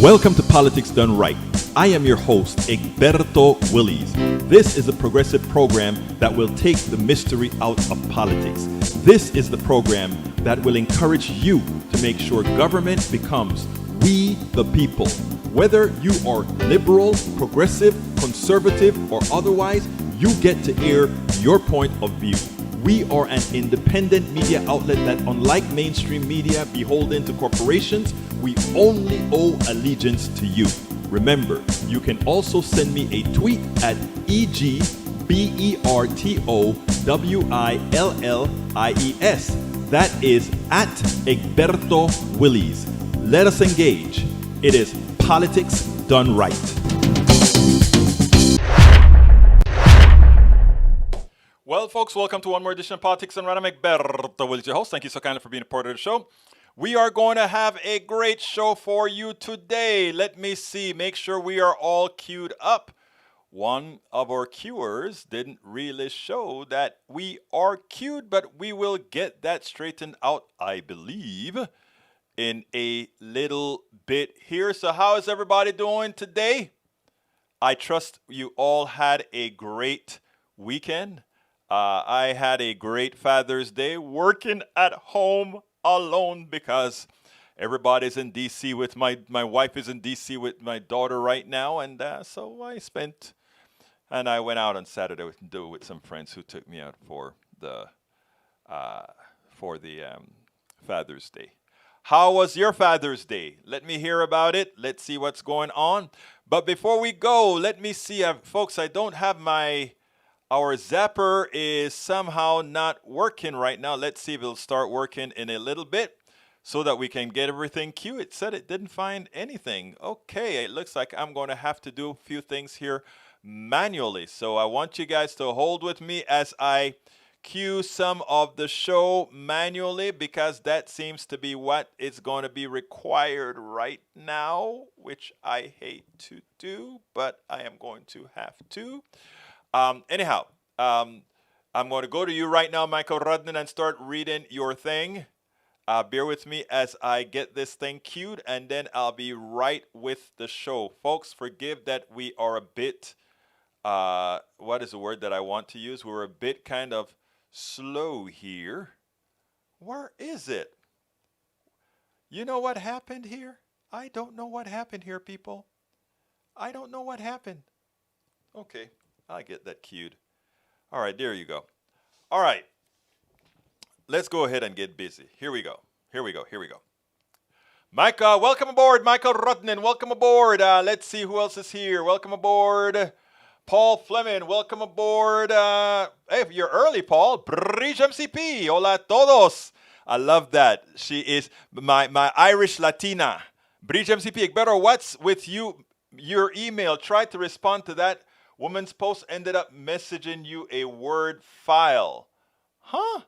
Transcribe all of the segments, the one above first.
Welcome to Politics Done Right. I am your host, Egberto Willies. This is a progressive program that will take the mystery out of politics. This is the program that will encourage you to make sure government becomes we the people. Whether you are liberal, progressive, conservative, or otherwise, you get to air your point of view. We are an independent media outlet that, unlike mainstream media beholden to corporations, we only owe allegiance to you. Remember, you can also send me a tweet at EGBERTOWILLIES. That is at Egberto Willies. Let us engage. It is Politics Done Right. Well, folks, welcome to one more edition of Politics Done Right. I'm Egberto Willies, your host. Thank you so kindly for being a part of the show. We are going to have a great show for you today. Let me see. Make sure we are all queued up. One of our cuers didn't really show that we are queued, but we will get that straightened out, I believe, in a little bit here. So how is everybody doing today? I trust you all had a great weekend. I had a great Father's Day working at home alone because everybody's in DC with my wife is in DC with my daughter right now, and so I went out on Saturday with some friends who took me out for the Father's Day. How was your Father's Day? Let me hear about it. Let's see what's going on. But before we go, let me see, folks. I don't have our zapper is somehow not working right now. Let's see if it'll start working in a little bit so that we can get everything queued. It said it didn't find anything. Okay, it looks like I'm going to have to do a few things here manually. So I want you guys to hold with me as I cue some of the show manually, because that seems to be what is going to be required right now, which I hate to do, but I am going to have to. Anyhow, I'm going to go to you right now, Michael Rudnan, and start reading your thing. Bear with me as I get this thing queued, and then I'll be right with the show. Folks, forgive that we are a bit, what is the word that I want to use? We're a bit kind of slow here. Where is it? You know what happened here? I don't know what happened here, people. I don't know what happened. Okay. I get that queued. All right, there you go. All right. Let's go ahead and get busy. Here we go. Michael, welcome aboard. Michael Rutnan, welcome aboard. Let's see who else is here. Welcome aboard. Paul Fleming, welcome aboard. Hey, you're early, Paul. Bridge MCP. Hola todos. I love that. She is my Irish Latina. Bridge MCP. Egberto, what's with you? Your email. Try to respond to that. Woman's post ended up messaging you a Word file. Huh?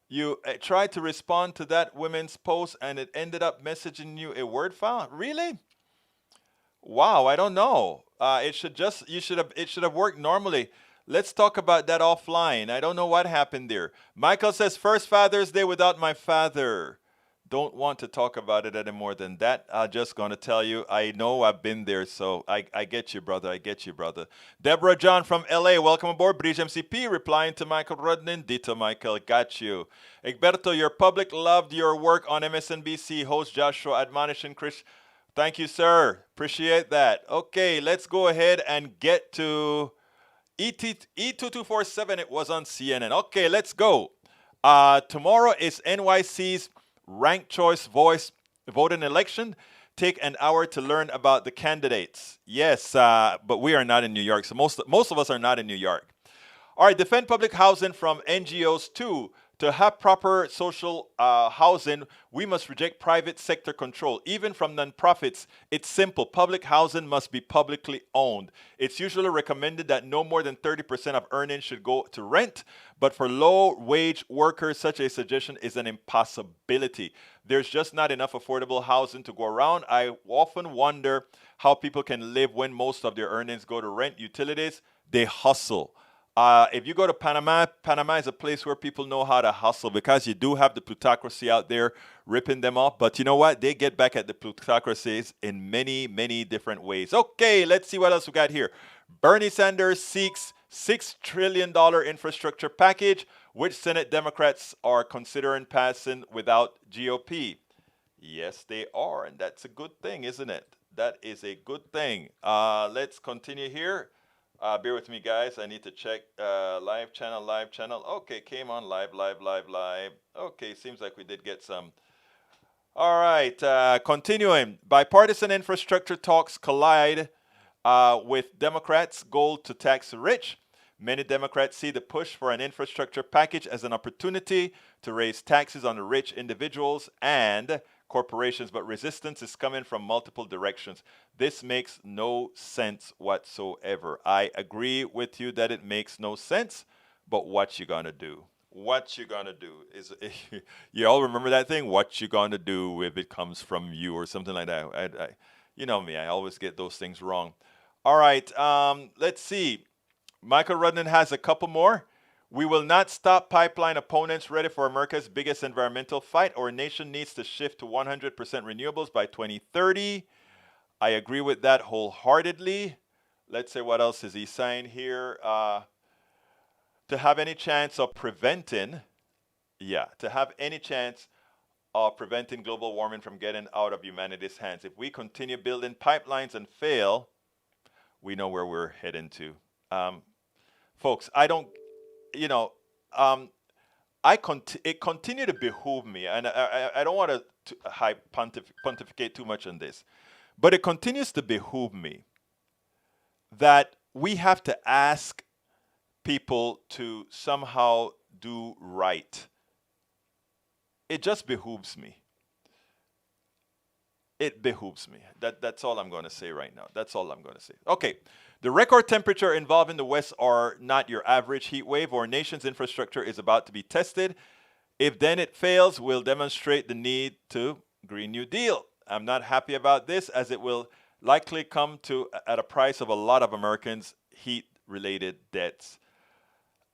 You tried to respond to that women's post and it ended up messaging you a Word file? Really? Wow, I don't know. It should have worked normally. Let's talk about that offline. I don't know what happened there. Michael says, first Father's Day without my father. Don't want to talk about it any more than that. I'm just going to tell you, I know I've been there, so I get you, brother. Deborah John from LA, welcome aboard. Bridge MCP, replying to Michael Rudnin. Dito Michael, got you. Egberto, your public loved your work on MSNBC. Host Joshua admonishing Chris. Thank you, sir. Appreciate that. Okay, let's go ahead and get to E2247. It was on CNN. Okay, let's go. Tomorrow is NYC's Ranked Choice voting election. Take an hour to learn about the candidates. Yes, but we are not in New York, so most of us are not in New York. All right, defend public housing from NGOs too. To have proper social housing, we must reject private sector control. Even from nonprofits, it's simple. Public housing must be publicly owned. It's usually recommended that no more than 30% of earnings should go to rent, but for low-wage workers, such a suggestion is an impossibility. There's just not enough affordable housing to go around. I often wonder how people can live when most of their earnings go to rent, utilities. They hustle. If you go to Panama, Panama is a place where people know how to hustle because you do have the plutocracy out there ripping them off. But you know what? They get back at the plutocracies in many, many different ways. Okay, let's see what else we got here. Bernie Sanders seeks $6 trillion infrastructure package, which Senate Democrats are considering passing without GOP. Yes, they are, and that's a good thing, isn't it? That is a good thing. Let's continue here. Bear with me, guys. I need to check live channel, live channel. Okay, came on live, live, live, live. Okay, seems like we did get some. All right, continuing. Bipartisan infrastructure talks collide with Democrats' goal to tax the rich. Many Democrats see the push for an infrastructure package as an opportunity to raise taxes on the rich individuals and corporations, but resistance is coming from multiple directions. This makes no sense whatsoever. I agree with you that it makes no sense, but what you gonna do? What you gonna do is you all remember that thing? What you gonna do if it comes from you or something like that? You know me, I always get those things wrong. All right, let's see. Michael Rudnan has a couple more. We will not stop pipeline opponents ready for America's biggest environmental fight. Our nation needs to shift to 100% renewables by 2030. I agree with that wholeheartedly. Let's say what else is he saying here? To have any chance of preventing, to have any chance of preventing global warming from getting out of humanity's hands. If we continue building pipelines and fail, we know where we're heading to. Folks, I don't, you know, it continue to behoove me, and I don't want to pontificate too much on this, but it continues to behoove me that we have to ask people to somehow do right. It just behooves me. It behooves me. That's all I'm going to say right now. That's all I'm going to say. Okay. The record temperature involving the West are not your average heat wave. Our nation's infrastructure is about to be tested. If then it fails, we'll demonstrate the need to Green New Deal. I'm not happy about this, as it will likely come to at a price of a lot of Americans' heat-related deaths.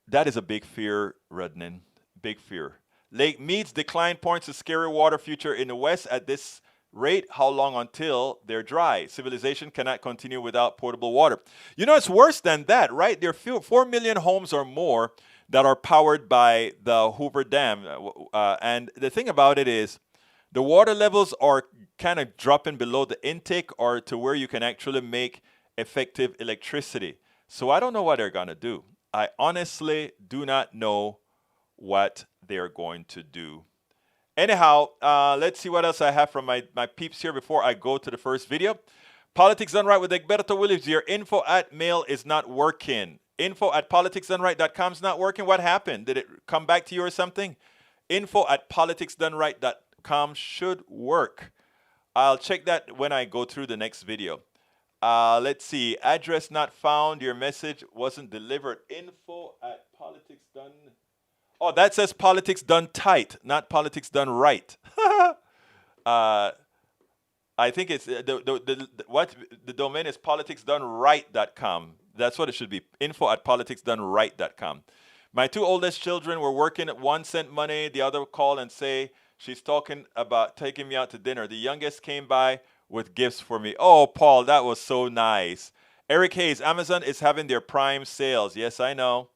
That is a big fear, Rudnan. Big fear. Lake Mead's decline points to scary water future in the West at this rate. How long until they're dry? Civilization cannot continue without potable water. You know, it's worse than that, right? There are 4 million homes or more that are powered by the Hoover Dam. And the thing about it is, the water levels are kind of dropping below the intake or to where you can actually make effective electricity. So I don't know what they're going to do. I honestly do not know what they're going to do. Anyhow, let's see what else I have from my peeps here before I go to the first video. Politics Done Right with Egberto Williams. Your info at mail is not working. Info at politicsdoneright.com is not working. What happened? Did it come back to you or something? Info at politicsdoneright.com should work. I'll check that when I go through the next video. Let's see. Address not found. Your message wasn't delivered. Info at politics done. Oh, that says politics done tight, not politics done right. I think it's the domain is politicsdoneright.com. That's what it should be. Info at politicsdoneright.com. My two oldest children were working at 1 cent money. The other call and say she's talking about taking me out to dinner. The youngest came by with gifts for me. Oh, Paul, that was so nice. Eric Hayes, Amazon is having their Prime sales. Yes, I know.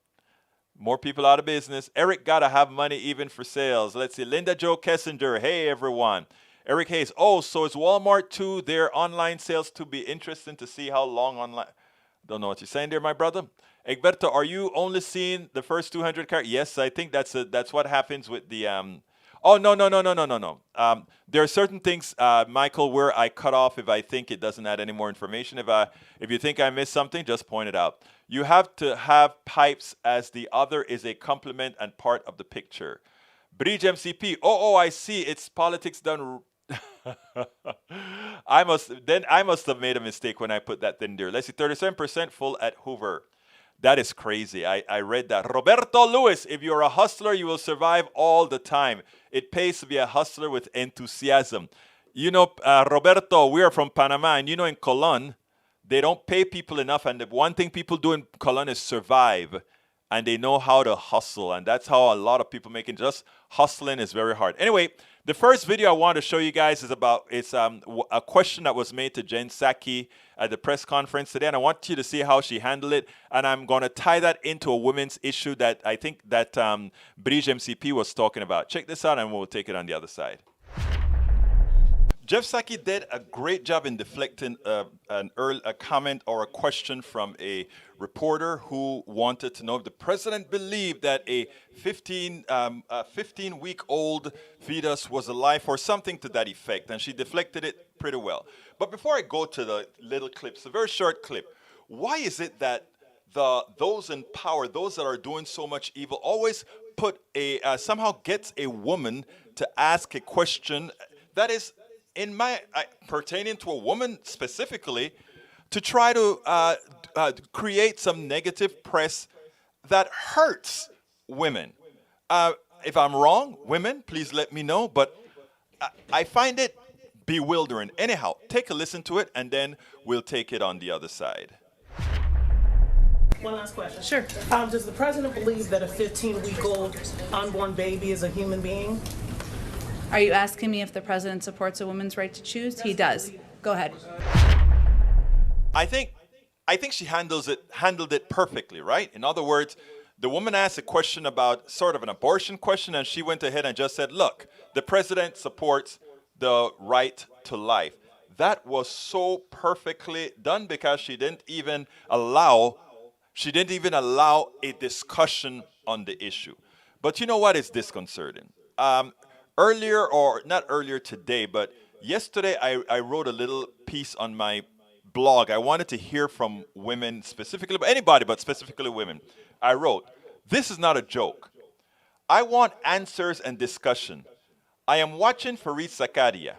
More people out of business. Eric gotta have money even for sales. Let's see. Linda Jo Kessinger. Hey, everyone. Eric Hayes. Oh, so is Walmart too? Their online sales to be interesting to see how long online. Don't know what you're saying there, my brother. Egberto, are you only seeing the first 200 cards? Yes, I think that's what happens with the. Oh, no. There are certain things, Michael, where I cut off if I think it doesn't add any more information. If you think I missed something, just point it out. You have to have pipes as the other is a complement and part of the picture. Bridge MCP. Oh, I see. It's politics done. I must have made a mistake when I put that thing there. Let's see. 37% full at Hoover. That is crazy. I read that. Roberto Lewis, if you're a hustler, you will survive all the time. It pays to be a hustler with enthusiasm. You know, Roberto, we are from Panama, and you know in Colon, they don't pay people enough. And the one thing people do in Colon is survive. and they know how to hustle. And that's how a lot of people make it. Just hustling is very hard. Anyway, the first video I want to show you guys is about a question that was made to Jen Psaki at the press conference today, and I want you to see how she handled it. And I'm going to tie that into a women's issue that I think that Bridge MCP was talking about. Check this out, and we'll take it on the other side. Jeff Psaki did a great job in deflecting a comment or a question from a reporter who wanted to know if the president believed that a 15-week-old fetus was alive or something to that effect, and she deflected it pretty well. But before I go to the little clips, a very short clip, why is it that those in power, those that are doing so much evil, always put somehow gets a woman to ask a question that is pertaining to a woman specifically, to try to create some negative press that hurts women? If I'm wrong, women, please let me know, but I find it bewildering. Anyhow, take a listen to it, and then we'll take it on the other side. One last question. Sure. Does the president believe that a 15-week-old unborn baby is a human being? Are you asking me if the president supports a woman's right to choose? He does. Go ahead. I think she handled it perfectly, right? In other words, the woman asked a question about sort of an abortion question, and she went ahead and just said, look, the president supports the right to life. That was so perfectly done because she didn't even allow a discussion on the issue. But you know what is disconcerting? Earlier, or not earlier today, but yesterday I wrote a little piece on my blog. I wanted to hear from women specifically, but anybody, but specifically women. I wrote, this is not a joke. I want answers and discussion. I am watching Fareed Zakaria.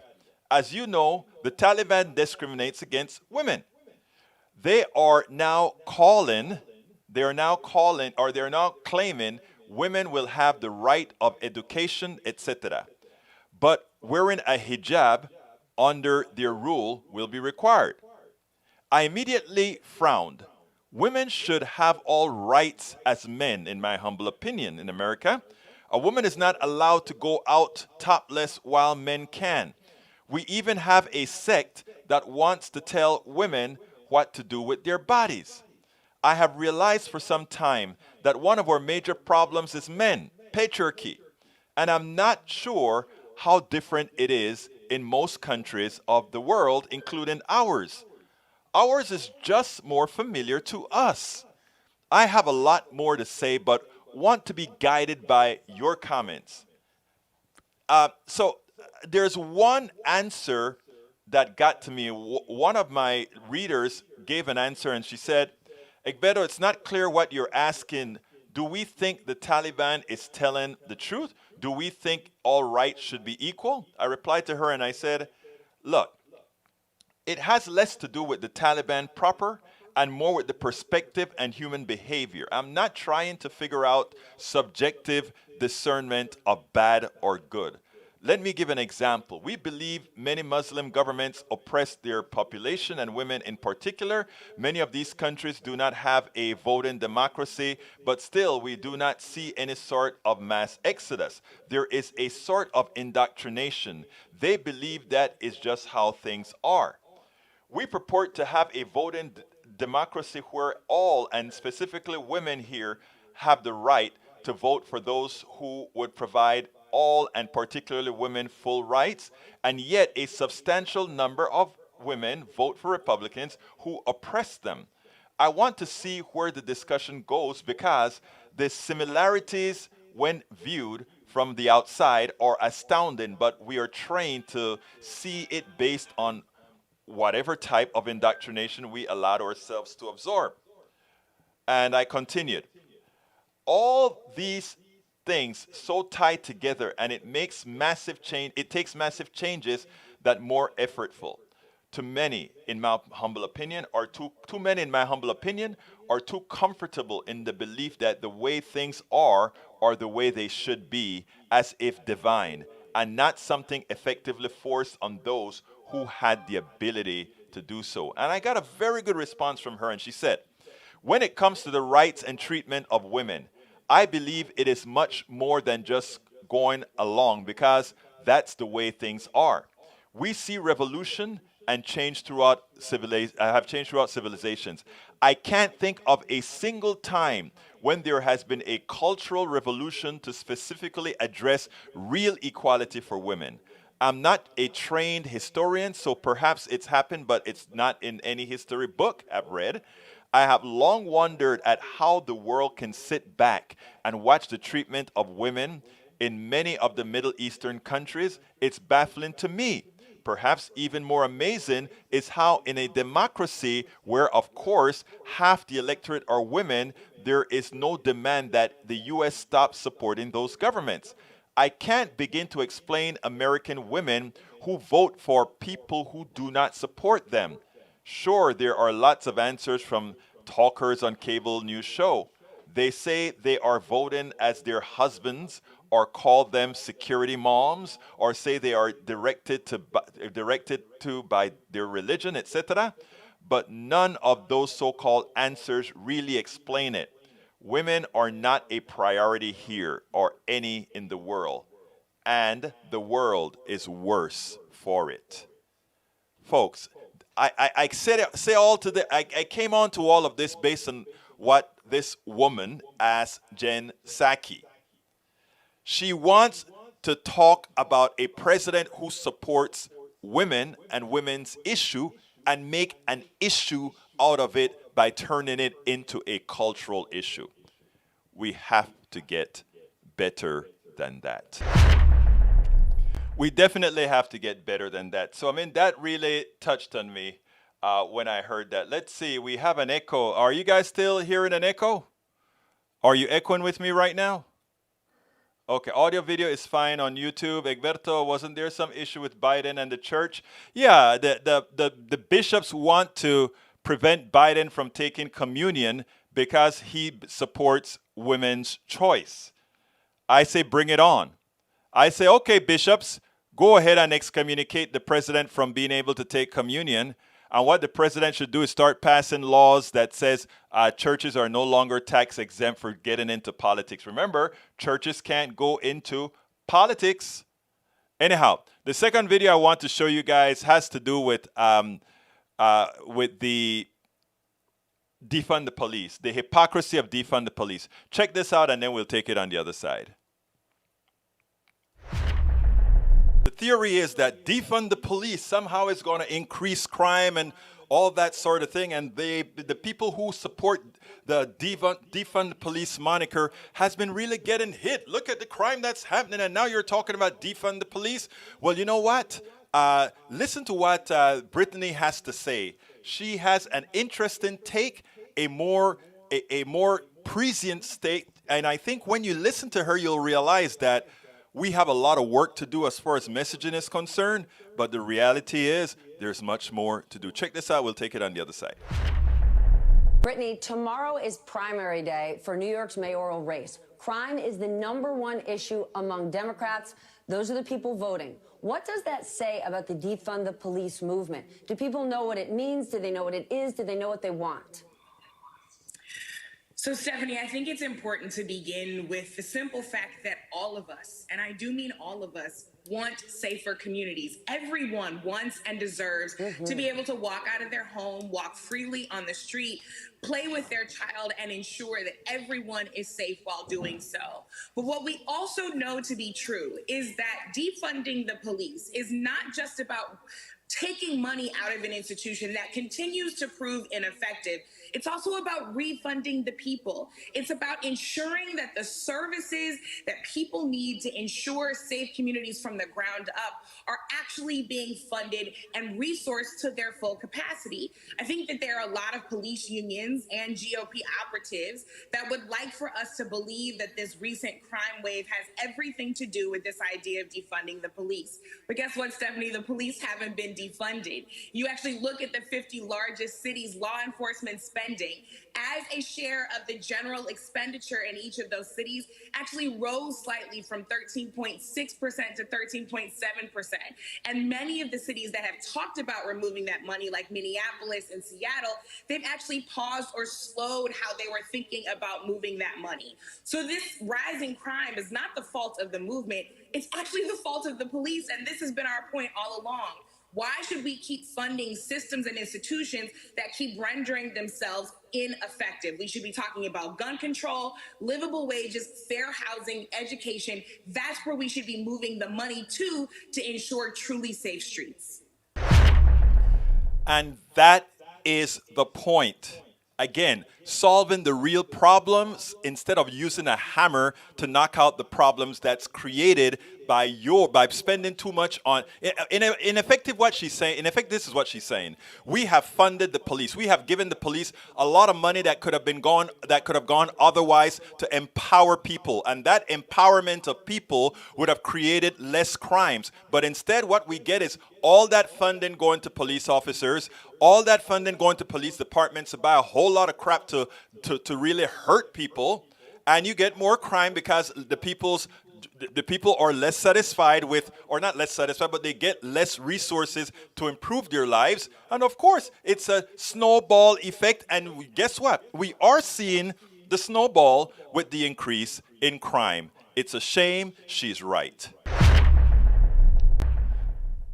As you know, the Taliban discriminates against women. They are now claiming women will have the right of education, etc. But wearing a hijab under their rule will be required. I immediately frowned. Women should have all rights as men, in my humble opinion, in America. A woman is not allowed to go out topless while men can. We even have a sect that wants to tell women what to do with their bodies. I have realized for some time that one of our major problems is men, patriarchy. And I'm not sure how different it is in most countries of the world, including ours. Ours is just more familiar to us. I have a lot more to say, but want to be guided by your comments. So there's one answer that got to me. One of my readers gave an answer, and she said, Egbedo, it's not clear what you're asking. Do we think the Taliban is telling the truth? Do we think all rights should be equal? I replied to her and I said, look, it has less to do with the Taliban proper and more with the perspective and human behavior. I'm not trying to figure out subjective discernment of bad or good. Let me give an example. We believe many Muslim governments oppress their population and women in particular. Many of these countries do not have a voting democracy, but still we do not see any sort of mass exodus. There is a sort of indoctrination. They believe that is just how things are. We purport to have a voting democracy where all, and specifically women here, have the right to vote for those who would provide all, and particularly women, full rights, and yet a substantial number of women vote for Republicans who oppress them. I want to see where the discussion goes because the similarities when viewed from the outside are astounding, but we are trained to see it based on whatever type of indoctrination we allowed ourselves to absorb. And I continued. All these things so tied together, and it makes massive change. It takes massive changes that more effortful. Too many, in my humble opinion, are too many, in my humble opinion, are too comfortable in the belief that the way things are the way they should be, as if divine, and not something effectively forced on those who had the ability to do so. And I got a very good response from her, and she said, When it comes to the rights and treatment of women, I believe it is much more than just going along because that's the way things are. We see revolution and change throughout have changed throughout civilizations. I can't think of a single time when there has been a cultural revolution to specifically address real equality for women. I'm not a trained historian, so perhaps it's happened, but it's not in any history book I've read. I have long wondered at how the world can sit back and watch the treatment of women in many of the Middle Eastern countries. It's baffling to me. Perhaps even more amazing is how, in a democracy where, of course, half the electorate are women, there is no demand that the U.S. stop supporting those governments. I can't begin to explain American women who vote for people who do not support them. Sure, there are lots of answers from talkers on cable news show. They say they are voting as their husbands or call them security moms or say they are directed to by their religion, etc. But none of those so-called answers really explain it. Women are not a priority here or any in the world, and the world is worse for it. Folks, I say all to the I came on to all of this based on what this woman asked Jen Psaki. She wants to talk about a president who supports women and women's issue and make an issue out of it by turning it into a cultural issue. We have to get better than that. We definitely have to get better than that. So, I mean, that really touched on me when I heard that. Let's see, we have an echo. Are you guys still hearing an echo? Are you echoing with me right now? Okay, audio video is fine on YouTube. Egberto, wasn't there some issue with Biden and the church? Yeah, the bishops want to prevent Biden from taking communion because he supports women's choice. I say bring it on. I say, okay, bishops, go ahead and excommunicate the president from being able to take communion. And what the president should do is start passing laws that says churches are no longer tax exempt for getting into politics. Remember, churches can't go into politics. Anyhow, the second video I want to show you guys has to do with the defund the police, the hypocrisy of defund the police. Check this out and then we'll take it on the other side. The theory is that defund the police somehow is going to increase crime and all that sort of thing. And the people who support the defund the police moniker has been really getting hit. Look at the crime that's happening. And now you're talking about defund the police. Well, you know what? Listen to what Brittany has to say. She has an interesting take, a more prescient take. And I think when you listen to her, you'll realize that we have a lot of work to do as far as messaging is concerned, but the reality is there's much more to do. Check this out. We'll take it on the other side. Brittany, tomorrow is primary day for New York's mayoral race. Crime is the #1 issue among Democrats. Those are the people voting. What does that say about the defund the police movement? Do people know what it means? Do they know what it is? Do they know what they want? So, Stephanie, I think it's important to begin with the simple fact that all of us, and I do mean all of us, want safer communities. Everyone wants and deserves to be able to walk out of their home, walk freely on the street, play with their child, and ensure that everyone is safe while doing so. But what we also know to be true is that defunding the police is not just about taking money out of an institution that continues to prove ineffective. It's also about refunding the people. It's about ensuring that the services that people need to ensure safe communities from the ground up are actually being funded and resourced to their full capacity. I think that there are a lot of police unions and GOP operatives that would like for us to believe that this recent crime wave has everything to do with this idea of defunding the police. But guess what, Stephanie? The police haven't been defunded. You actually look at the 50 largest cities, law enforcement spend spending as a share of the general expenditure in each of those cities actually rose slightly from 13.6% to 13.7%. And many of the cities that have talked about removing that money, like Minneapolis and Seattle, they've actually paused or slowed how they were thinking about moving that money. So this rising crime is not the fault of the movement, it's actually the fault of the police, and this has been our point all along. Why should we keep funding systems and institutions that keep rendering themselves ineffective? We should be talking about gun control, livable wages, fair housing, education. That's where we should be moving the money to ensure truly safe streets. And that is the point. Again, solving the real problems instead of using a hammer to knock out the problems that's created by spending too much on in effect this is what she's saying. We have funded the police. We have given the police a lot of money that could have gone otherwise to empower people, and that empowerment of people would have created less crimes. But instead what we get is all that funding going to police officers, all that funding going to police departments to buy a whole lot of crap to really hurt people, and you get more crime because the people are less satisfied with, or not less satisfied, but they get less resources to improve their lives. And of course, it's a snowball effect. And guess what? We are seeing the snowball with the increase in crime. It's a shame. She's right.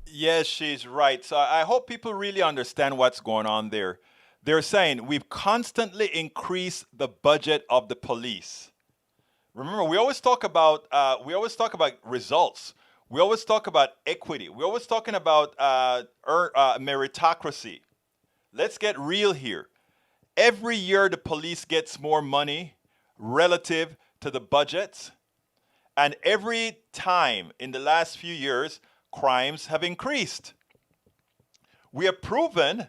Yes, she's right. So I hope people really understand what's going on there. They're saying we've constantly increased the budget of the police. Remember, we always talk about results. We always talk about equity. We're always talking about meritocracy. Let's get real here. Every year, the police gets more money relative to the budgets, and every time in the last few years, crimes have increased. We have proven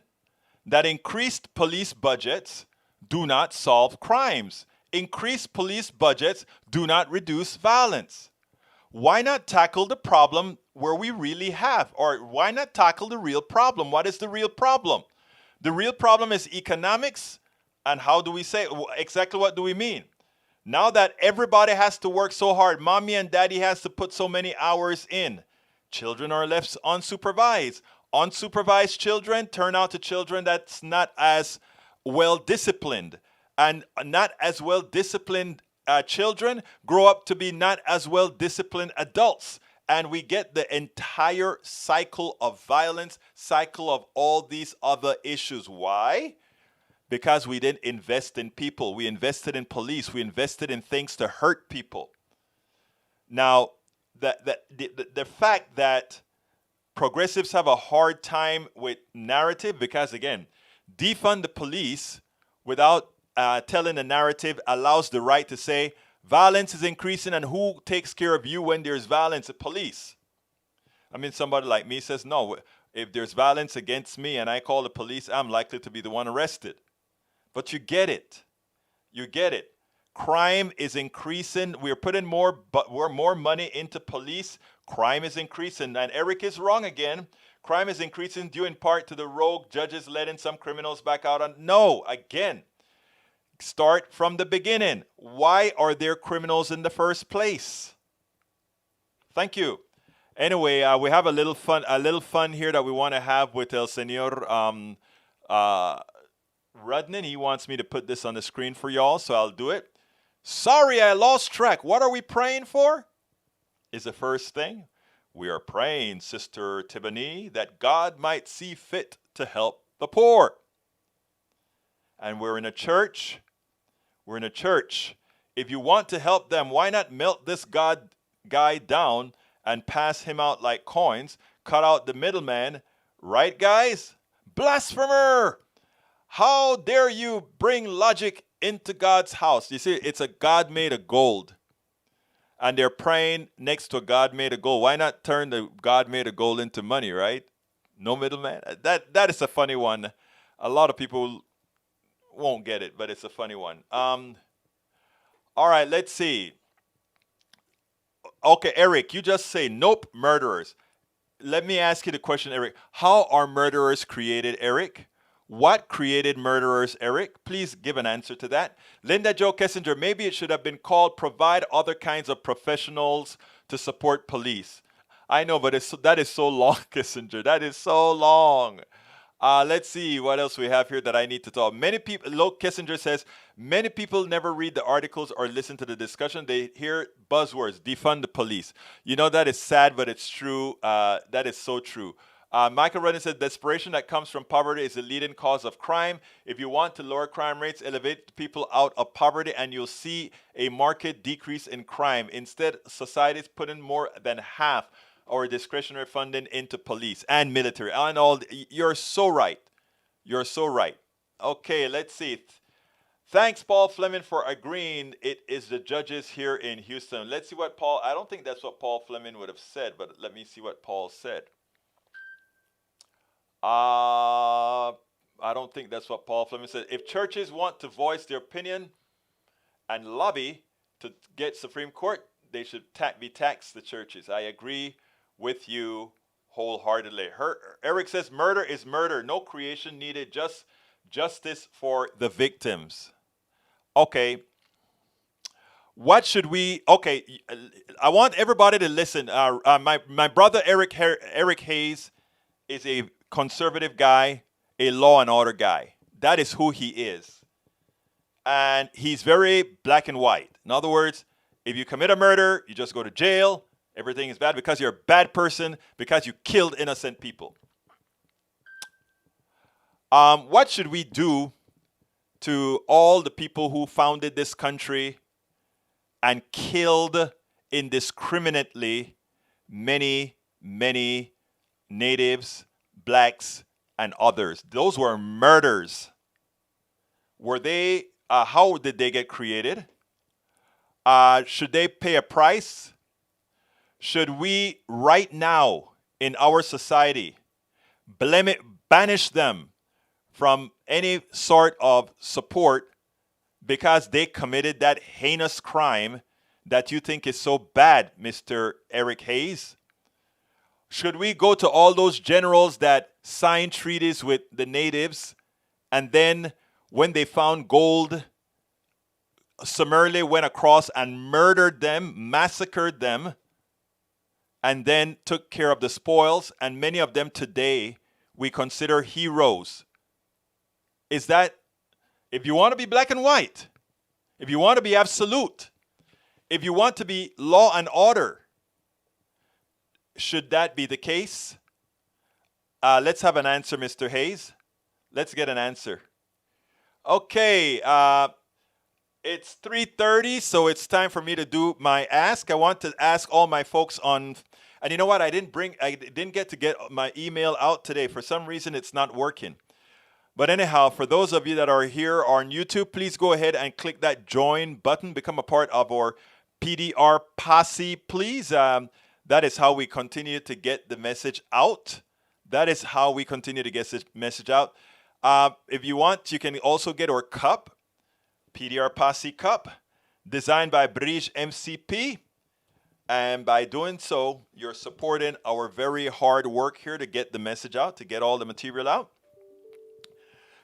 that increased police budgets do not solve crimes. Increased police budgets do not reduce violence. Why not tackle the problem where we really have? Or why not tackle the real problem? What is the real problem? The real problem is economics. And how do we say it? Exactly what do we mean? Now that everybody has to work so hard, mommy and daddy has to put so many hours in, children are left unsupervised. Unsupervised children turn out to children that's not as well disciplined. And not as well disciplined children grow up to be not as well disciplined adults. And we get the entire cycle of violence, cycle of all these other issues. Why? Because we didn't invest in people. We invested in police. We invested in things to hurt people. Now, the fact that progressives have a hard time with narrative, because again, defund the police without telling the narrative allows the right to say violence is increasing, and who takes care of you when there's violence? The police. I mean, somebody like me says, no, if there's violence against me and I call the police, I'm likely to be the one arrested. But you get it. You get it. Crime is increasing. We're putting more money into police. Crime is increasing. And Eric is wrong again. Crime is increasing due in part to the rogue judges letting some criminals back out on. No, again. Start from the beginning. Why are there criminals in the first place? Thank you. Anyway, we have a little fun here that we want to have with El Señor Rudnin. He wants me to put this on the screen for y'all, so I'll do it. Sorry, I lost track. What are we praying for? Is the first thing. We are praying, Sister Tibani, that God might see fit to help the poor. And we're in a church. We're in a church. If you want to help them, why not melt this God guy down and pass him out like coins? Cut out the middleman. Right, guys? Blasphemer! How dare you bring logic into God's house? You see, it's a God made of gold. And they're praying next to a God made of gold. Why not turn the God made of gold into money, right? No middleman. That is a funny one. A lot of people won't get it, but it's a funny one. All right, let's see. Okay, Eric, you just say, nope, murderers. Let me ask you the question, Eric. How are murderers created, Eric? What created murderers, Eric? Please give an answer to that. Linda Jo Kessinger, maybe it should have been called provide other kinds of professionals to support police. I know, but that is so long, Kissinger. That is so long. Let's see what else we have here that I need to talk. Many people, Lo Kissinger says, many people never read the articles or listen to the discussion. They hear buzzwords, defund the police. You know, that is sad, but it's true. That is so true. Michael Rudden said, desperation that comes from poverty is the leading cause of crime. If you want to lower crime rates, elevate people out of poverty, and you'll see a marked decrease in crime. Instead, society is putting more than half our discretionary funding into police and military and all. You're so right. You're so right. Okay, let's see. Thanks, Paul Fleming, for agreeing. It is the judges here in Houston. Let's see what Paul, I don't think that's what Paul Fleming would have said, but let me see what Paul said. I don't think that's what Paul Fleming said. If churches want to voice their opinion and lobby to get Supreme Court, they should be taxed, the churches. I agree with you wholeheartedly. Eric says murder is murder. No creation needed, just justice for the victims. Okay. What should we, okay, I want everybody to listen. My brother Eric Hayes is a conservative guy, a law and order guy. That is who he is. And he's very black and white. In other words, if you commit a murder, you just go to jail. Everything is bad because you're a bad person, because you killed innocent people. What should we do to all the people who founded this country and killed indiscriminately many, many natives, blacks, and others? Those were murders. Were they, how did they get created? Should they pay a price? Should we right now in our society banish them from any sort of support because they committed that heinous crime that you think is so bad, Mr. Eric Hayes? Should we go to all those generals that signed treaties with the natives and then when they found gold, summarily went across and murdered them, massacred them, and then took care of the spoils, and many of them today we consider heroes? Is that, if you want to be black and white, if you want to be absolute, if you want to be law and order, should that be the case? Let's have an answer, Mr. Hayes. Let's get an answer. Okay, it's 3:30, so it's time for me to do my ask. I want to ask all my folks on, and you know what? I didn't get my email out today. For some reason, it's not working. But anyhow, for those of you that are here on YouTube, please go ahead and click that join button. Become a part of our PDR posse, please. That is how we continue to get the message out. That is how we continue to get this message out. If you want, you can also get our cup, PDR Posse Cup, designed by Bridge MCP. And by doing so, you're supporting our very hard work here to get the message out, to get all the material out.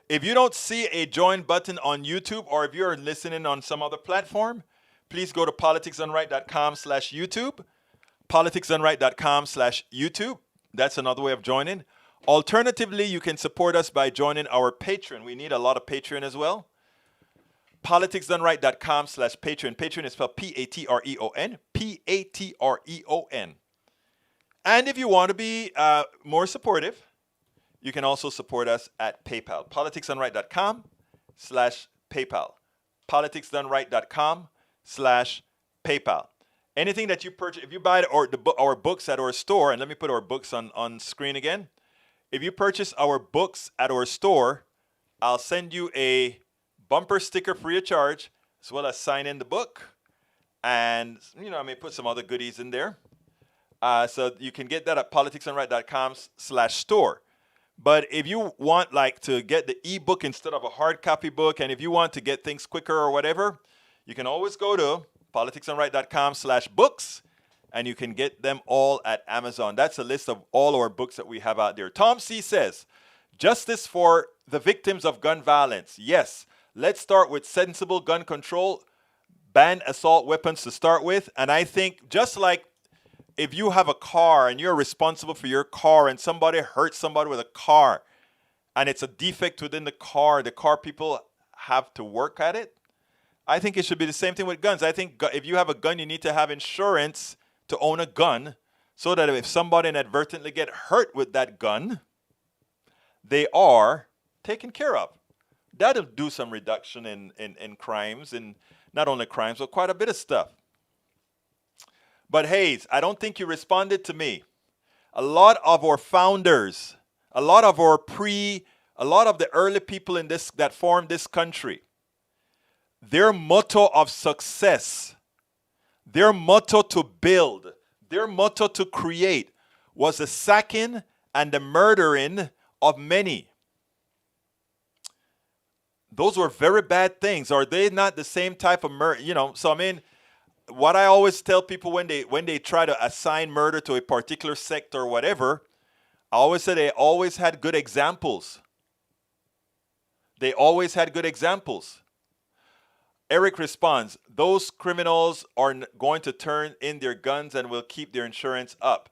If you don't see a join button on YouTube, or if you're listening on some other platform, please go to politicsdoneright.com/YouTube, politicsdoneright.com/YouTube. That's another way of joining. Alternatively, you can support us by joining our Patreon. We need a lot of Patreon as well. politicsdoneright.com/Patreon. Patreon is spelled Patreon, Patreon. And if you want to be more supportive, you can also support us at PayPal. politicsdoneright.com/PayPal. politicsdoneright.com/PayPal. Anything that you purchase, if you buy our books at our store, and let me put our books on screen again. If you purchase our books at our store, I'll send you a bumper sticker free of charge, as well as sign in the book. And, you know, I may put some other goodies in there. So you can get that at politicsdoneright.com/store. But if you want to get the ebook instead of a hard copy book, and if you want to get things quicker or whatever, you can always go to politicsdoneright.com/books, and you can get them all at Amazon. That's a list of all our books that we have out there. Tom C. says, Justice for the victims of gun violence. Yes, let's start with sensible gun control, ban assault weapons to start with. And I think just like if you have a car and you're responsible for your car and somebody hurts somebody with a car and it's a defect within the car people have to work at it. I think it should be the same thing with guns. I think if you have a gun, you need to have insurance to own a gun so that if somebody inadvertently get hurt with that gun, they are taken care of. That'll do some reduction in crimes, and not only crimes, but quite a bit of stuff. But Hayes, I don't think you responded to me. A lot of our founders, a lot of the early people in this that formed this country, their motto of success, their motto to build, their motto to create was the sacking and the murdering of many. Those were very bad things. Are they not the same type of murder? So I mean, what I always tell people when they try to assign murder to a particular sect or whatever, I always say they always had good examples. They always had good examples. Eric responds, those criminals are going to turn in their guns and will keep their insurance up.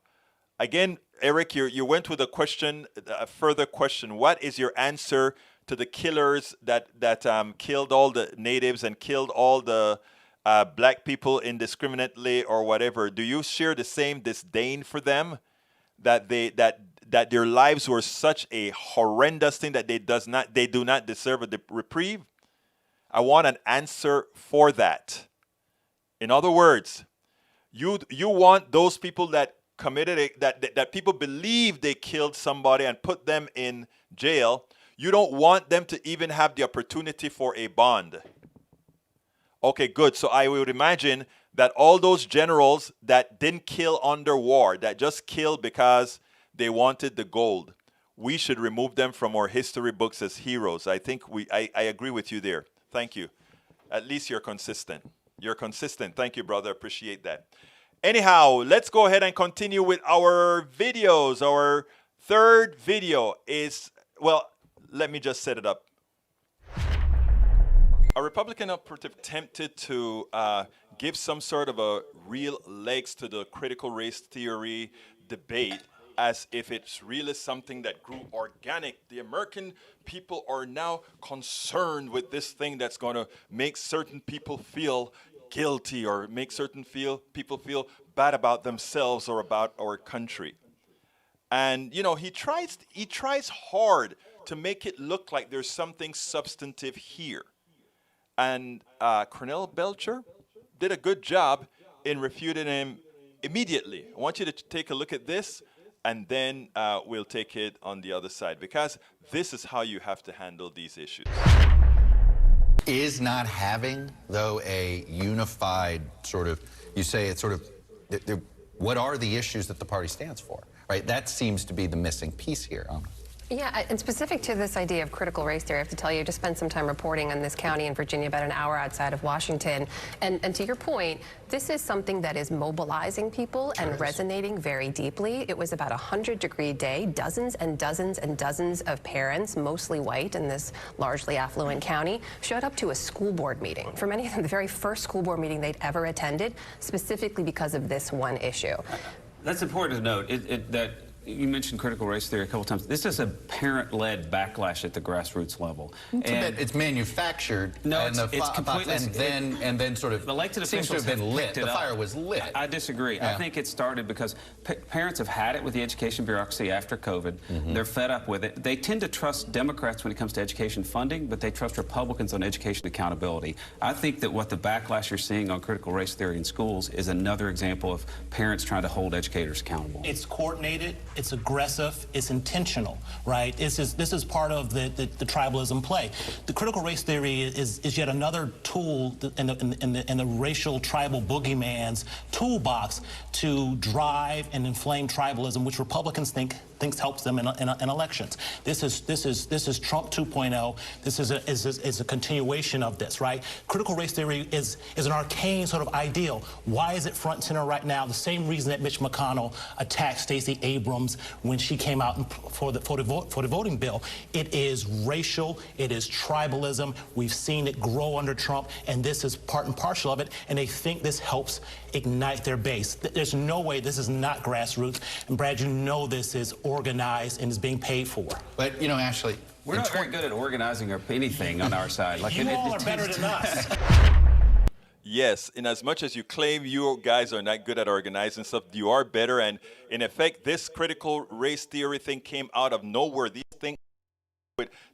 Again, Eric, you went with a further question. What is your answer to the killers that killed all the natives and killed all the black people indiscriminately or whatever? Do you share the same disdain for them, that their lives were such a horrendous thing that they do not deserve a reprieve? I want an answer for that. In other words, you want those people that committed it, that people believe they killed somebody and put them in jail. You don't want them to even have the opportunity for a bond. Okay, good. So I would imagine that all those generals that didn't kill under war, that just killed because they wanted the gold, we should remove them from our history books as heroes. I think I agree with you there. Thank you. At least you're consistent. You're consistent. Thank you, brother. Appreciate that. Anyhow, let's go ahead and continue with our videos. Our third video is, well, let me just set it up. A Republican operative attempted to give some sort of a real legs to the critical race theory debate, as if it's really something that grew organic. The American people are now concerned with this thing that's going to make certain people feel guilty or make certain people feel bad about themselves or about our country. And he tries hard to make it look like there's something substantive here. And Cornell Belcher did a good job in refuting him immediately. I want you to take a look at this, and then we'll take it on the other side, because this is how you have to handle these issues. Is not having, though, a unified sort of, you say it's sort of, what are the issues that the party stands for, right? That seems to be the missing piece here. Yeah, and specific to this idea of critical race theory, I have to tell you, I just spent some time reporting on this county in Virginia, about an hour outside of Washington. And to your point, this is something that is mobilizing people and resonating very deeply. It was about a 100-degree day. Dozens and dozens and dozens of parents, mostly white in this largely affluent county, showed up to a school board meeting. For many of them, the very first school board meeting they'd ever attended, specifically because of this one issue. That's important to note, that you mentioned critical race theory a couple times. This is a parent-led backlash at the grassroots level. It's manufactured. No, it's completely. And then sort of elected seems to have been lit. The fire was lit. I disagree. Yeah. I think it started because parents have had it with the education bureaucracy after COVID. They're fed up with it. They tend to trust Democrats when it comes to education funding, but they trust Republicans on education accountability. I think that what the backlash you're seeing on critical race theory in schools is another example of parents trying to hold educators accountable. It's coordinated. It's aggressive, it's intentional, right? This is part of the tribalism play. The critical race theory is yet another tool in the racial tribal boogeyman's toolbox to drive and inflame tribalism, which Republicans think thinks helps them in elections. This is Trump 2.0. This is a continuation of this, right? Critical race theory is an arcane sort of ideal. Why is it front and center right now? The same reason that Mitch McConnell attacked Stacey Abrams when she came out for the voting bill. It is racial. It is tribalism. We've seen it grow under Trump, and this is part and parcel of it. And they think this helps ignite their base. There's no way this is not grassroots. And Brad, you know this is organized and is being paid for. But, you know, Ashley, we're not very good at organizing or anything on our side. Like you all are better than us. Yes, in as much as you claim you guys are not good at organizing stuff, you are better. And in effect, this critical race theory thing came out of nowhere. These things,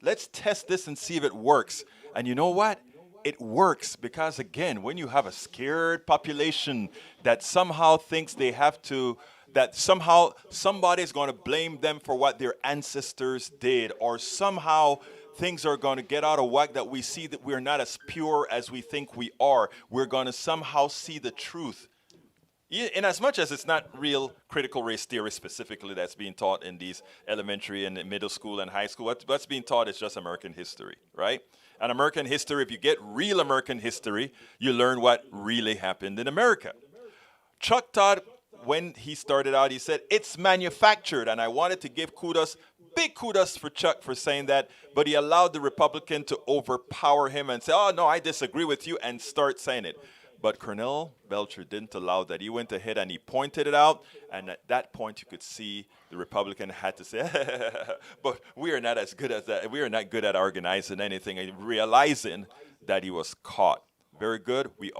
let's test this and see if it works. And you know what? It works because, again, when you have a scared population that somehow thinks they have to, that somehow somebody's going to blame them for what their ancestors did, or somehow things are going to get out of whack, that we see that we're not as pure as we think we are. We're going to somehow see the truth. In as much as it's not real critical race theory specifically that's being taught in these elementary and middle school and high school, what's being taught is just American history, right? And American history, if you get real American history, you learn what really happened in America. Chuck Todd, when he started out, he said, it's manufactured. And I wanted to give kudos, big kudos for Chuck for saying that, but he allowed the Republican to overpower him and say, oh, no, I disagree with you, and start saying it. But Colonel Velshi didn't allow that. He went ahead and he pointed it out, and at that point you could see the Republican had to say, but we are not as good as that. We are not good at organizing anything, and realizing that he was caught. Very good. We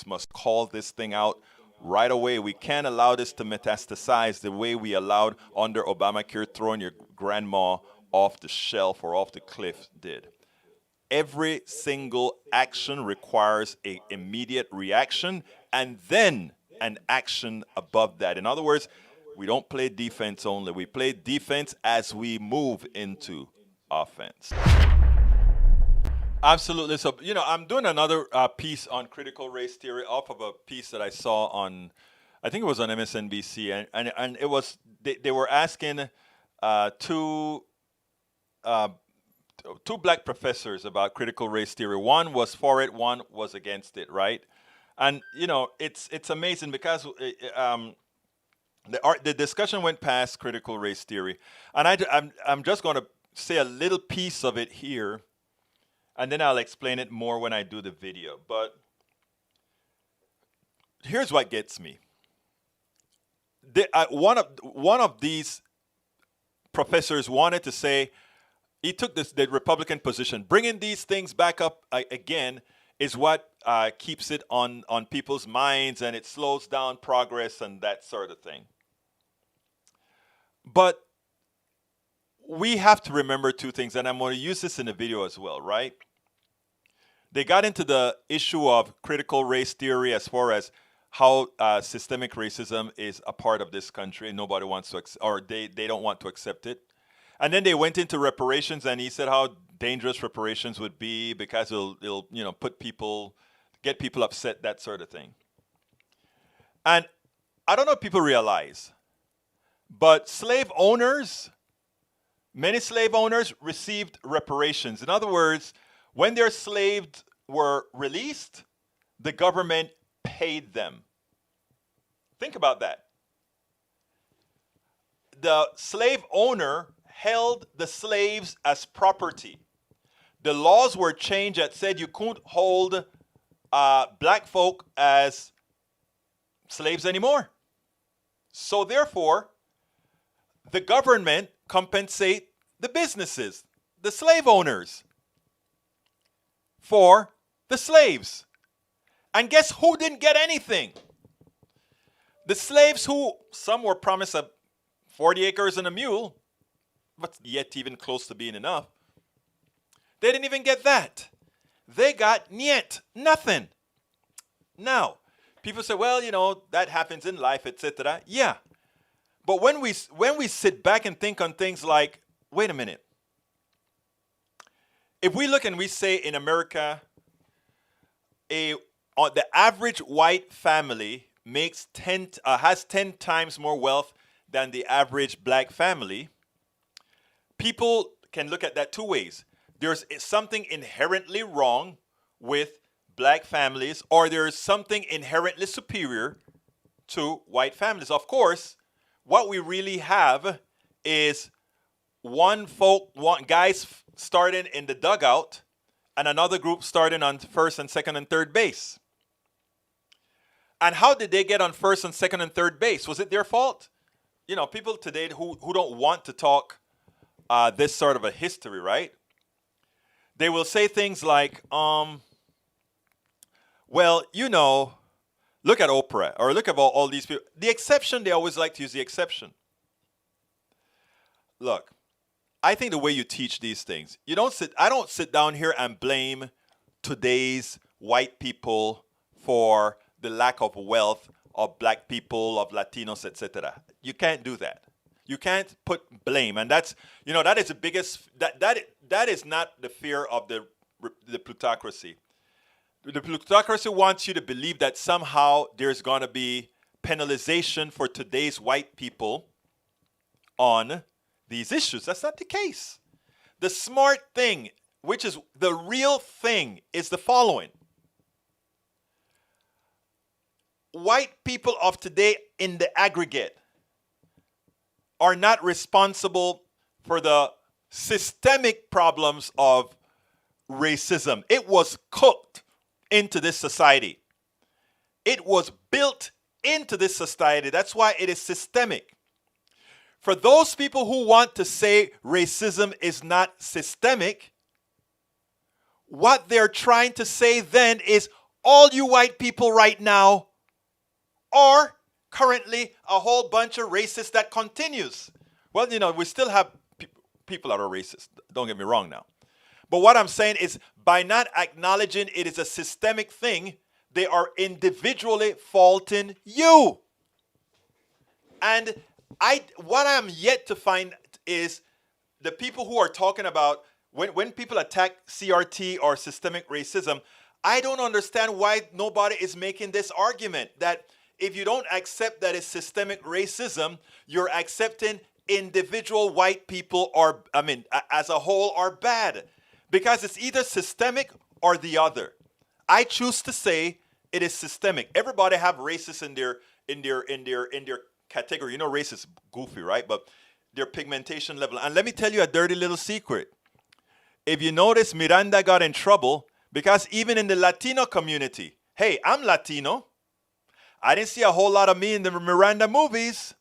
must call this thing out right away. We can't allow this to metastasize the way we allowed under Obamacare throwing your grandma off the shelf or off the cliff did. Every single action requires an immediate reaction and then an action above that. In other words, we don't play defense only. We play defense as we move into offense. Absolutely. So, you know, I'm doing another piece on critical race theory off of a piece that I saw on, I think it was on MSNBC, and it was, they were asking two black professors about critical race theory. One was for it, one was against it, right? And, you know, it's amazing because the discussion went past critical race theory. And I'm just going to say a little piece of it here, and then I'll explain it more when I do the video. But here's what gets me. One of these professors wanted to say, he took the Republican position. Bringing these things back up again is what keeps it on people's minds, and it slows down progress and that sort of thing. But we have to remember two things, and I'm going to use this in the video as well, right? They got into the issue of critical race theory as far as how systemic racism is a part of this country, and nobody wants to, or they don't want to accept it. And then they went into reparations, and he said how dangerous reparations would be because it'll you know, get people upset, that sort of thing. And I don't know if people realize, but many slave owners received reparations. In other words, when their slaves were released, the government paid them. Think about that. The slave owner held the slaves as property. The laws were changed that said you couldn't hold black folk as slaves anymore. So therefore, the government compensate the businesses, the slave owners, for the slaves. And guess who didn't get anything? The slaves who, some were promised 40 acres and a mule, but yet even close to being enough. They didn't even get that. They got nothing. Now, people say, well, you know, that happens in life, etc. Yeah. But when we sit back and think on things like, wait a minute. If we look and we say in America, the average white family has 10 times more wealth than the average black family, people can look at that two ways. There's something inherently wrong with black families, or there's something inherently superior to white families. Of course, what we really have is one guys starting in the dugout and another group starting on first and second and third base. And how did they get on first and second and third base? Was it their fault? You know, people today who don't want to talk this sort of a history, right? They will say things like, well, you know, look at Oprah or look at all these people. The exception, they always like to use the exception. Look, I think the way you teach these things, I don't sit down here and blame today's white people for the lack of wealth of black people, of Latinos, etc. You can't do that. You can't put blame, and that's, you know, that is the biggest, that is not the fear of the plutocracy. The plutocracy wants you to believe that somehow there's going to be penalization for today's white people on these issues. That's not the case. The smart thing, which is the real thing, is the following. White people of today in the aggregate are not responsible for the systemic problems of racism. It was cooked into this society. It was built into this society. That's why it is systemic. For those people who want to say racism is not systemic, what they're trying to say then is all you white people right now are currently a whole bunch of racists that continues. Well, you know, we still have people that are racist. Don't get me wrong now. But what I'm saying is by not acknowledging it is a systemic thing, they are individually faulting you. And what I'm yet to find is the people who are talking about when people attack CRT or systemic racism, I don't understand why nobody is making this argument that if you don't accept that it's systemic racism, you're accepting individual white people as a whole are bad. Because it's either systemic or the other. I choose to say it is systemic. Everybody have racists in their category. You know, race is goofy, right? But their pigmentation level. And let me tell you a dirty little secret. If you notice, Miranda got in trouble because even in the Latino community, hey, I'm Latino. I didn't see a whole lot of me in the Miranda movies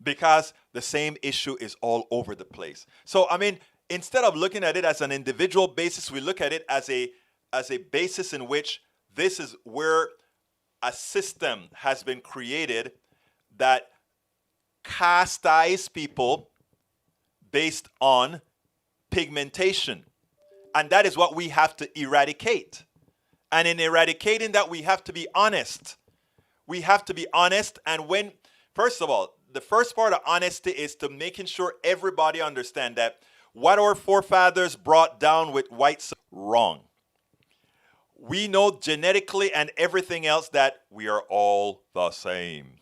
because the same issue is all over the place. So, I mean, instead of looking at it as an individual basis, we look at it as a basis in which this is where a system has been created that castises people based on pigmentation. And that is what we have to eradicate. And in eradicating that, we have to be honest. We have to be honest. And first of all, the first part of honesty is to making sure everybody understand that what our forefathers brought down with whites, wrong. We know genetically and everything else that we are all the same.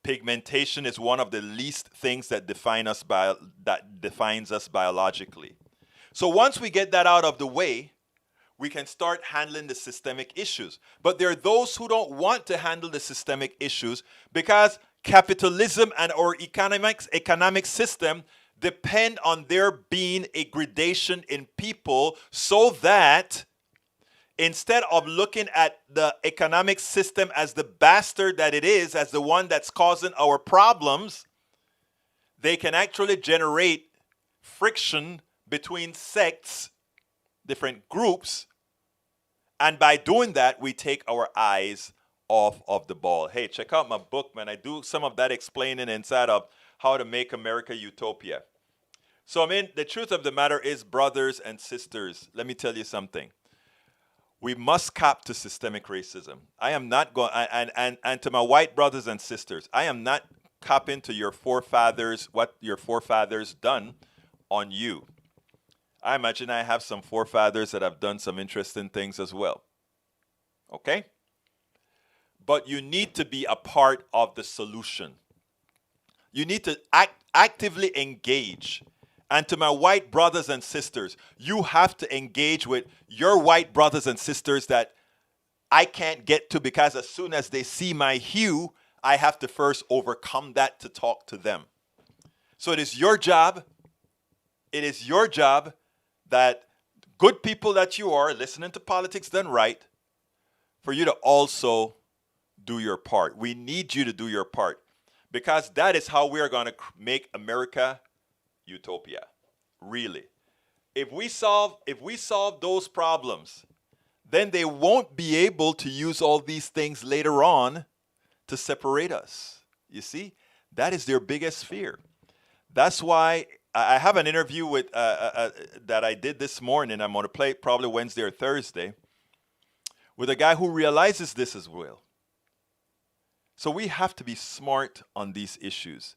Pigmentation is one of the least things that defines us biologically. So once we get that out of the way, we can start handling the systemic issues. But there are those who don't want to handle the systemic issues because capitalism and our economic system depend on there being a gradation in people so that instead of looking at the economic system as the bastard that it is, as the one that's causing our problems, they can actually generate friction between sects, different groups, and by doing that, we take our eyes off of the ball. Hey, check out my book, man. I do some of that explaining inside of How to Make America Utopia. So, I mean, the truth of the matter is, brothers and sisters, let me tell you something. We must cop to systemic racism. I am not going, and to my white brothers and sisters, I am not copping to your forefathers, what your forefathers done on you. I imagine I have some forefathers that have done some interesting things as well. Okay? But you need to be a part of the solution. You need to actively engage. And to my white brothers and sisters, you have to engage with your white brothers and sisters that I can't get to, because as soon as they see my hue, I have to first overcome that to talk to them. So it is your job. It is your job, that good people that you are, listening to Politics Done Right, for you to also do your part. We need you to do your part, because that is how we are going to make America utopia. Really. If we solve those problems, then they won't be able to use all these things later on to separate us. You see, that is their biggest fear. That's why I have an interview with that I did this morning. I'm going to play it probably Wednesday or Thursday, with a guy who realizes this as well. So we have to be smart on these issues.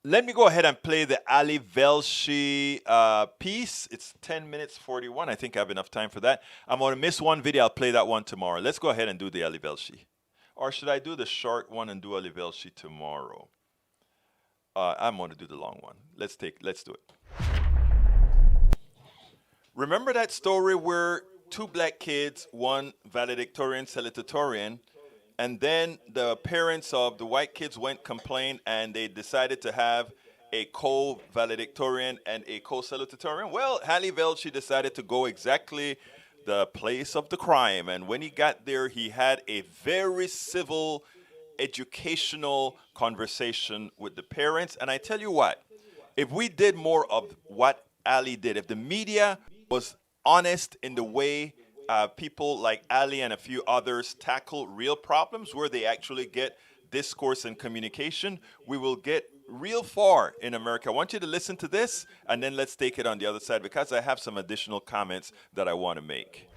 Let me go ahead and play the Ali Velshi piece. It's 10 minutes 41. I think I have enough time for that. I'm going to miss one video. I'll play that one tomorrow. Let's go ahead and do the Ali Velshi. Or should I do the short one and do Ali Velshi tomorrow? I'm going to do the long one. Let's do it. Remember that story where two black kids, one valedictorian, salutatorian, and then the parents of the white kids went complain, and they decided to have a co-valedictorian and a co-salutatorian? Well, Ali Velshi decided to go exactly the place of the crime. And when he got there, he had a very civil, educational conversation with the parents. And I tell you what, if we did more of what Ali did, if the media was honest in the way people like Ali and a few others tackle real problems, where they actually get discourse and communication, we will get real far in America. I want you to listen to this, and then let's take it on the other side, because I have some additional comments that I want to make.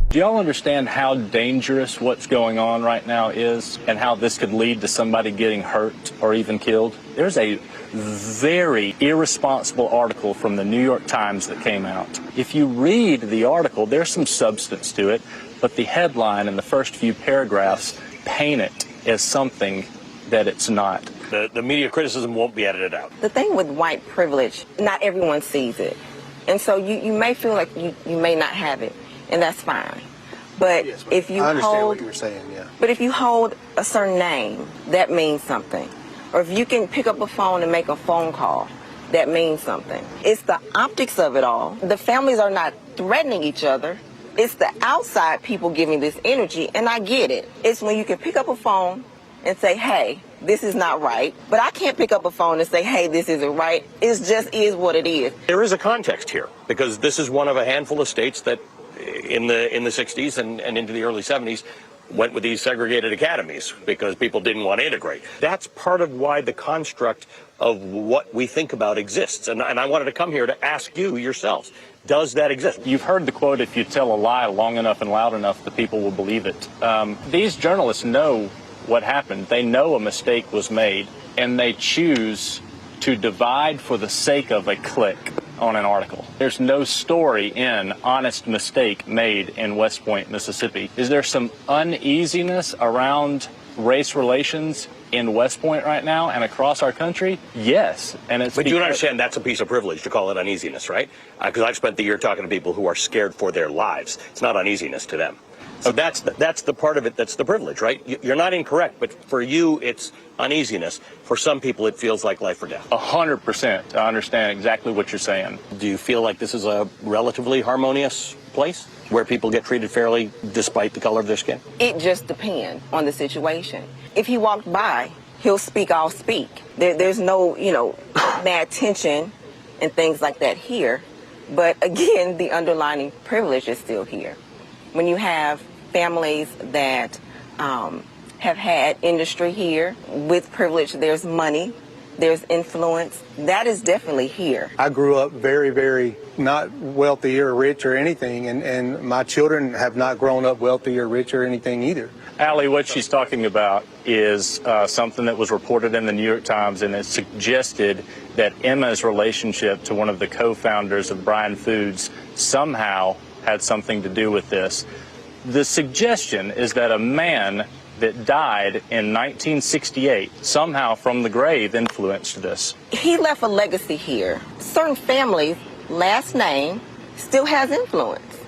Do y'all understand how dangerous what's going on right now is, and how this could lead to somebody getting hurt or even killed? There's a very irresponsible article from the New York Times that came out. If you read the article, there's some substance to it, but the headline and the first few paragraphs paint it as something that it's not. The media criticism won't be edited out. The thing with white privilege, not everyone sees it. And so you may feel like you may not have it, and that's fine. But yes, if you I understand hold, what you were saying, yeah. But if you hold a certain name, that means something. Or if you can pick up a phone and make a phone call, that means something. It's the optics of it all. The families are not threatening each other. It's the outside people giving this energy, and I get it. It's when you can pick up a phone and say, hey, this is not right. But I can't pick up a phone and say, hey, this isn't right. It just is what it is. There is a context here, because this is one of a handful of states that in the 60s and into the early 70s went with these segregated academies because people didn't want to integrate. That's part of why the construct of what we think about exists. And I wanted to come here to ask you yourselves, does that exist? You've heard the quote, if you tell a lie long enough and loud enough, the people will believe it. These journalists know what happened. They know a mistake was made, and they choose to divide for the sake of a click on an article. There's no story in honest mistake made in West Point, Mississippi. Is there some uneasiness around race relations in West Point right now and across our country? Yes. And it's but you understand that's a piece of privilege to call it uneasiness, right? Because I've spent the year talking to people who are scared for their lives. It's not uneasiness to them. So that's the part of it that's the privilege, right? You're not incorrect, but for you, it's uneasiness. For some people, it feels like life or death. 100%. I understand exactly what you're saying. Do you feel like this is a relatively harmonious place where people get treated fairly despite the color of their skin? It just depends on the situation. If he walked by, he'll speak, I'll speak. There's no, mad tension and things like that here. But again, the underlying privilege is still here. When you have families that have had industry here with privilege, there's money, there's influence. That is definitely here. I grew up very, very not wealthy or rich or anything, and my children have not grown up wealthy or rich or anything either. Allie, what she's talking about is something that was reported in the New York Times, and it suggested that Emma's relationship to one of the co-founders of Bryan Foods somehow had something to do with this. The suggestion is that a man that died in 1968 somehow from the grave influenced this. He left a legacy here. Certain families' last name still has influence.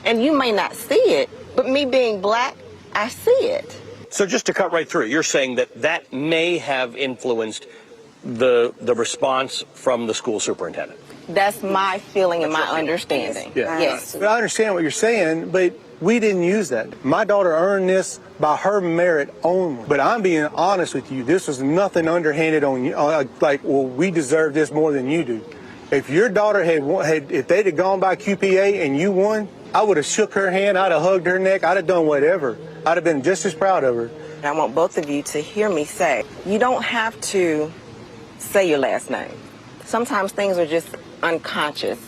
And you may not see it, but me being black, I see it. So just to cut right through, you're saying that that may have influenced the response from the school superintendent. That's my feeling and my understanding. Yeah. Yes. But I understand what you're saying, but we didn't use that. My daughter earned this by her merit only. But I'm being honest with you. This was nothing underhanded on you. Like, well, we deserve this more than you do. If your daughter if they'd have gone by QPA and you won, I would have shook her hand. I'd have hugged her neck. I'd have done whatever. I'd have been just as proud of her. I want both of you to hear me say, you don't have to say your last name. Sometimes things are just unconscious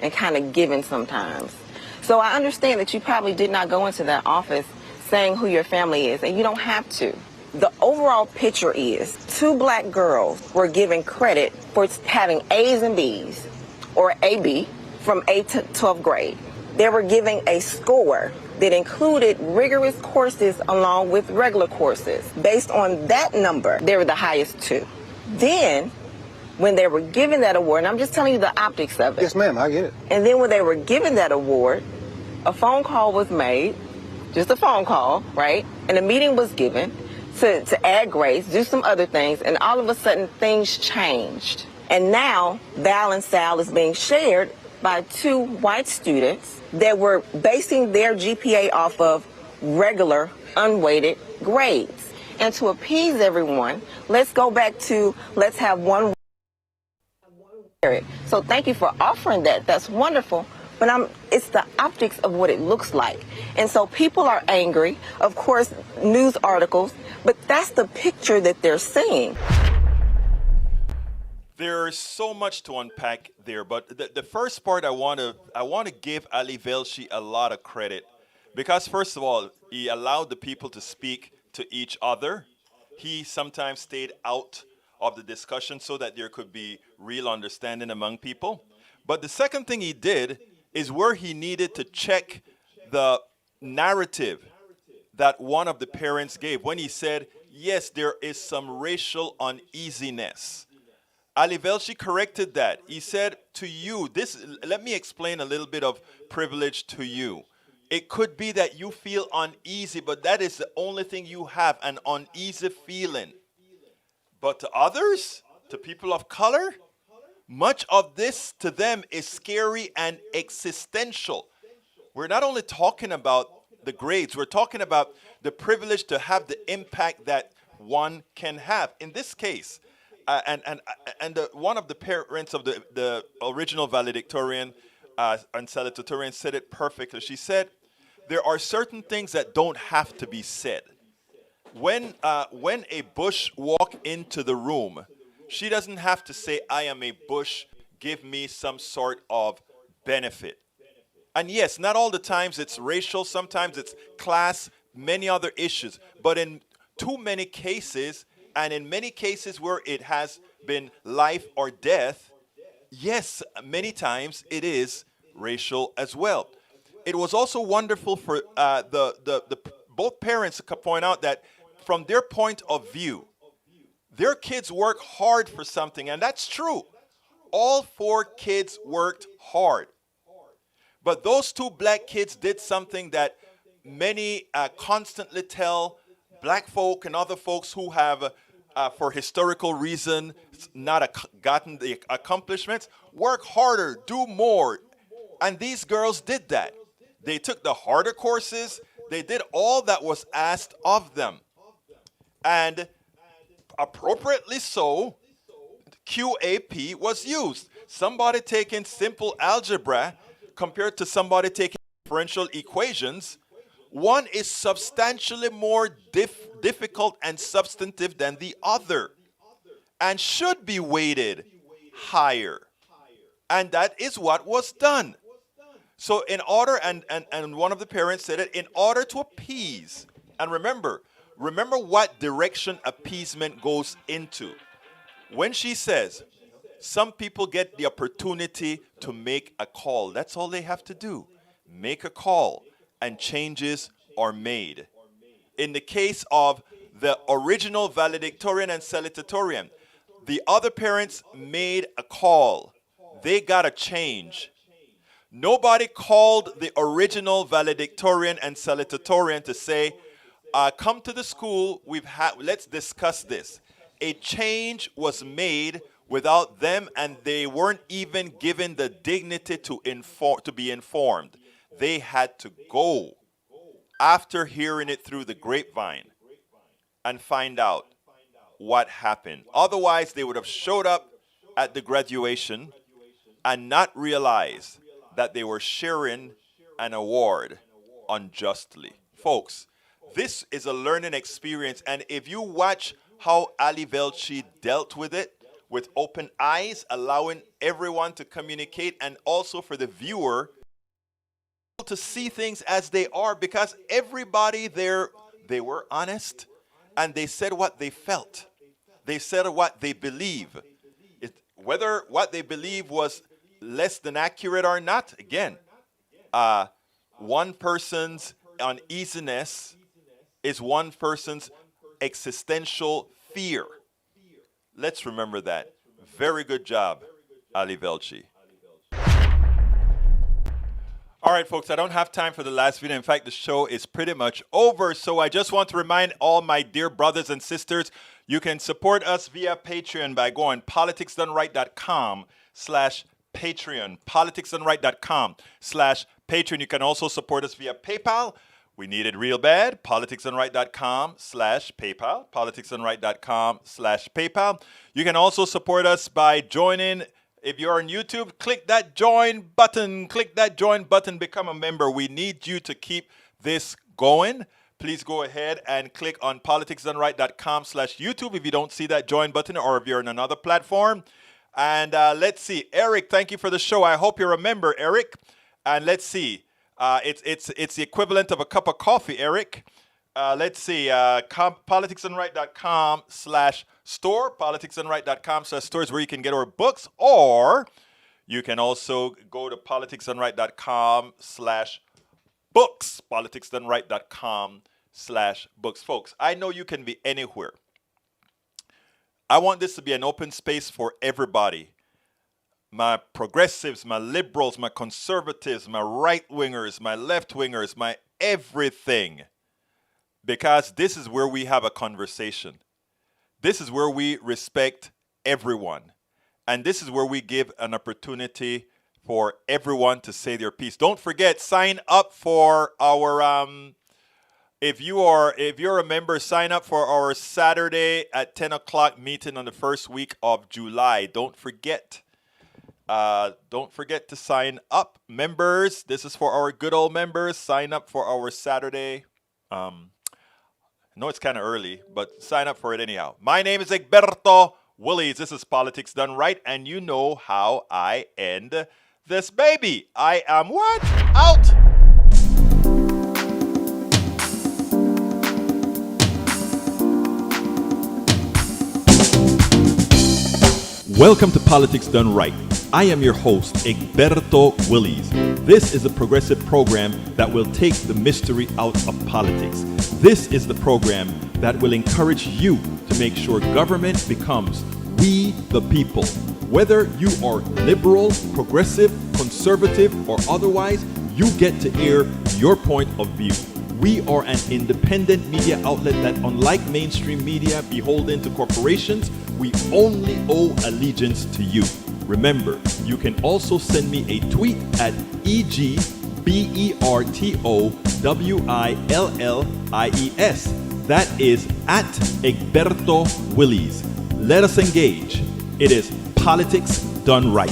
and kind of given sometimes. So I understand that you probably did not go into that office saying who your family is, and you don't have to. The overall picture is 2 black girls were given credit for having A's and B's, or AB, from 8th to 12th grade. They were giving a score that included rigorous courses along with regular courses. Based on that number, they were the highest 2. Then, when they were given that award, and I'm just telling you the optics of it. Yes, ma'am, I get it. And then when they were given that award, a phone call was made, just a phone call, right? And a meeting was given to add grades, do some other things, and all of a sudden things changed. And now Val and Sal is being shared by 2 white students that were basing their GPA off of regular, unweighted grades. And to appease everyone, let's go back to let's have one. So thank you for offering that. That's wonderful. But it's the optics of what it looks like. And so people are angry, of course, news articles, but that's the picture that they're seeing. There's so much to unpack there, but the first part I want to give Ali Velshi a lot of credit, because first of all, he allowed the people to speak to each other. He sometimes stayed out of the discussion so that there could be real understanding among people. But the second thing he did is where he needed to check the narrative that one of the parents gave when he said, yes, there is some racial uneasiness. Ali Velshi corrected that. He said to you, let me explain a little bit of privilege to you. It could be that you feel uneasy, but that is the only thing you have, an uneasy feeling. But to others, to people of color, much of this to them is scary and existential. We're not only talking about the grades, we're talking about the privilege to have the impact that one can have. In this case, one of the parents of the original valedictorian and salutatorian said it perfectly. She said, there are certain things that don't have to be said. When a Bush walk into the room, she doesn't have to say, I am a Bush, give me some sort of benefit. And yes, not all the times it's racial, sometimes it's class, many other issues. But in too many cases, and in many cases where it has been life or death, yes, many times it is racial as well. It was also wonderful for both parents to point out that from their point of view, their kids work hard for something, and that's true. All 4 kids worked hard. But those 2 black kids did something that many constantly tell black folk and other folks who have, for historical reason, not gotten the accomplishments. Work harder, do more. And these girls did that. They took the harder courses. They did all that was asked of them. And appropriately so, QAP was used. Somebody taking simple algebra compared to somebody taking differential equations, one is substantially more difficult and substantive than the other and should be weighted higher. And that is what was done. So in order, and one of the parents said it, in order to appease, and remember what direction appeasement goes into. When she says, some people get the opportunity to make a call. That's all they have to do. Make a call. and changes are made. In the case of the original valedictorian and salutatorian, the other parents made a call. They got a change. Nobody called the original valedictorian and salutatorian to say, come to the school, let's discuss this. A change was made without them, and they weren't even given the dignity to be informed. They had to go after hearing it through the grapevine and find out what happened. Otherwise, they would have showed up at the graduation and not realized that they were sharing an award unjustly. Folks, this is a learning experience, and if you watch how Ali Velshi dealt with it, with open eyes, allowing everyone to communicate, and also for the viewer to see things as they are, because everybody there, they were honest, and they said what they felt. They said what they believe. Whether what they believe was less than accurate or not, again, one person's uneasiness is one person's existential fear. Let's remember that. Very good job, Ali Velshi. All right, folks, I don't have time for the last video. In fact, the show is pretty much over. So I just want to remind all my dear brothers and sisters, you can support us via Patreon by going politicsdoneright.com/Patreon. politicsdoneright.com/Patreon. You can also support us via PayPal. We need it real bad. politicsdoneright.com/PayPal. politicsdoneright.com/PayPal. You can also support us by joining. If you're on YouTube, click that join button. Click that join button. Become a member. We need you to keep this going. Please go ahead and click on politicsdoneright.com/YouTube if you don't see that join button, or if you're on another platform. And let's see. Eric, thank you for the show. I hope you're a member, Eric. And let's see. It's the equivalent of a cup of coffee, Eric. Let's see. politicsdoneright.com/store. politicsdoneright.com/store is where you can get our books, or you can also go to politicsdoneright.com/books. politicsdoneright.com/books. Folks, I know you can be anywhere. I want this to be an open space for everybody. My progressives, my liberals, my conservatives, my right-wingers, my left-wingers, my everything. Because this is where we have a conversation. This is where we respect everyone. And this is where we give an opportunity for everyone to say their piece. Don't forget, sign up for our, if you're a member, sign up for our Saturday at 10 o'clock meeting on the first week of July. Don't forget. Don't forget to sign up, members. This is for our good old members. Sign up for our Saturday. I know it's kind of early, but sign up for it anyhow. My name is Egberto Willies. This is Politics Done Right, and you know how I end this baby. I am what? Out! Welcome to Politics Done Right. I am your host, Egberto Willies. This is a progressive program that will take the mystery out of politics. This is the program that will encourage you to make sure government becomes we the people. Whether you are liberal, progressive, conservative, or otherwise, you get to air your point of view. We are an independent media outlet that, unlike mainstream media beholden to corporations, we only owe allegiance to you. Remember, you can also send me a tweet at EGBERTOWILLIES. That is at Egberto Willies. Let us engage. It is Politics Done Right.